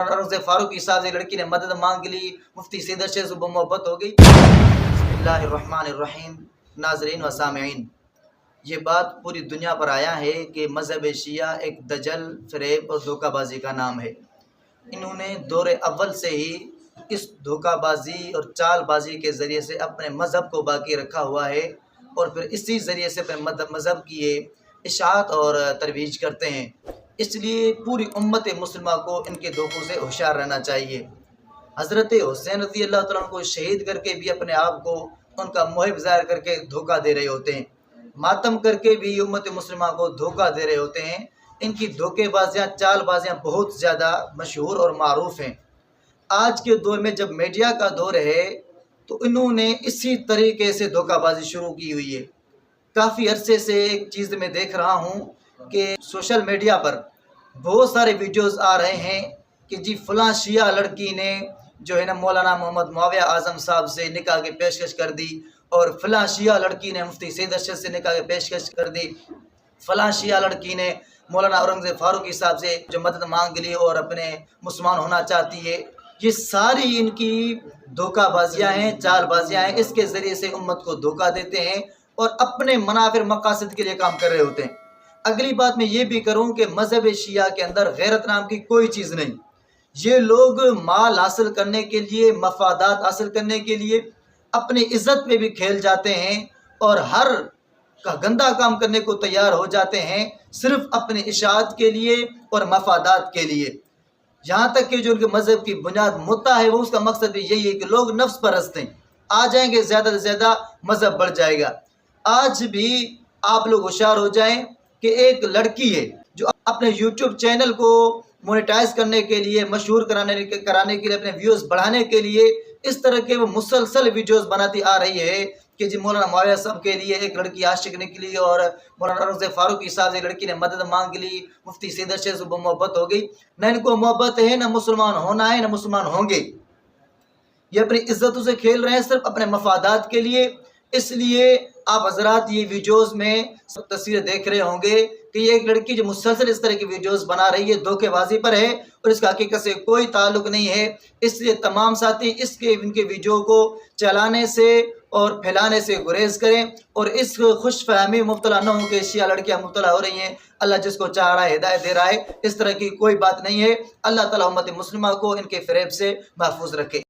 عرض فاروقی صاحب سے لڑکی نے مدد مانگ لی، مفتی سید ارشد سے محبت ہو گئی۔ بسم اللہ الرحمن الرحیم۔ ناظرین و سامعین، یہ بات پوری دنیا پر آیا ہے کہ مذہب شیعہ ایک دجل، فریب اور دھوکہ بازی کا نام ہے۔ انہوں نے دور اول سے ہی اس دھوکہ بازی اور چال بازی کے ذریعے سے اپنے مذہب کو باقی رکھا ہوا ہے، اور پھر اسی ذریعے سے اپنے مذہب کی یہ اشاعت اور ترویج کرتے ہیں۔ اس لیے پوری امت مسلمہ کو ان کے دھوکوں سے ہوشیار رہنا چاہیے۔ حضرت حسین رضی اللہ تعالیٰ عنہ کو شہید کر کے بھی اپنے آپ کو ان کا محب ظاہر کر کے دھوکہ دے رہے ہوتے ہیں، ماتم کر کے بھی امت مسلمہ کو دھوکہ دے رہے ہوتے ہیں۔ ان کی دھوکے بازیاں، چال بازیاں بہت زیادہ مشہور اور معروف ہیں۔ آج کے دور میں جب میڈیا کا دور ہے تو انہوں نے اسی طریقے سے دھوکہ بازی شروع کی ہوئی ہے۔ کافی عرصے سے ایک چیز میں دیکھ رہا ہوں کہ سوشل میڈیا پر بہت سارے ویڈیوز آ رہے ہیں کہ جی فلاں شیعہ لڑکی نے جو ہے نا مولانا محمد معاویہ اعظم صاحب سے نکاح کی پیشکش کر دی، اور فلاں شیعہ لڑکی نے مفتی سید ارشد سے نکاح کی پیشکش کر دی، فلاں شیعہ لڑکی نے مولانا اورنگزیب فاروقی صاحب سے جو مدد مانگ لی اور اپنے مسلمان ہونا چاہتی ہے۔ یہ ساری ان کی دھوکہ بازیاں ہیں، چال بازیاں ہیں۔ اس کے ذریعے سے امت کو دھوکہ دیتے ہیں اور اپنے منافع مقاصد کے لیے کام کر رہے ہوتے ہیں۔ اگلی بات میں یہ بھی کروں کہ مذہب شیعہ کے اندر غیرت نام کی کوئی چیز نہیں۔ یہ لوگ مال حاصل کرنے کے لیے، مفادات حاصل کرنے کے لیے اپنی عزت پہ بھی کھیل جاتے ہیں، اور ہر کا گندہ کام کرنے کو تیار ہو جاتے ہیں، صرف اپنی اشاعت کے لیے اور مفادات کے لیے۔ یہاں تک کہ جو ان کے مذہب کی بنیاد مدعا ہے، وہ اس کا مقصد بھی یہی ہے کہ لوگ نفس پرست ہیں، آ جائیں گے زیادہ سے زیادہ مذہب بڑھ جائے گا۔ آج بھی آپ لوگ ہوشیار ہو جائیں کہ ایک لڑکی ہے جو اپنے یوٹیوب چینل کو مونیٹائز کرنے کے لیے، مشہور کرانے کے لیے، اپنے ویوز بڑھانے کے لیے اس طرح کے وہ مسلسل ویڈیوز بناتی آ رہی ہے کہ جی مولانا معاویہ صاحب کے لیے ایک لڑکی عاشق نکلی، اور مولانا اورنگزیب فاروقی صاحب سے لڑکی نے مدد مانگ لی، مفتی سید ارشد سے محبت ہو گئی۔ نہ ان کو محبت ہے، نہ مسلمان ہونا ہے، نہ مسلمان ہوں گے۔ یہ اپنی عزتوں سے کھیل رہے ہیں صرف اپنے مفادات کے لیے۔ اس لیے آپ حضرات یہ ویڈیوز میں سب تصویریں دیکھ رہے ہوں گے کہ یہ ایک لڑکی جو مسلسل اس طرح کی ویڈیوز بنا رہی ہے، دھوکے بازی پر ہے اور اس کا حقیقت سے کوئی تعلق نہیں ہے۔ اس لیے تمام ساتھی ان کے ویڈیو کو چلانے سے اور پھیلانے سے گریز کریں، اور اس خوش فہمی مبتلا نہ ہوں کہ شیعہ لڑکیاں مبتلا ہو رہی ہیں۔ اللہ جس کو چاہ رہا ہے ہدایت دے رہا ہے، اس طرح کی کوئی بات نہیں ہے۔ اللہ تعالیٰ امت مسلمہ کو ان کے فریب سے محفوظ رکھے۔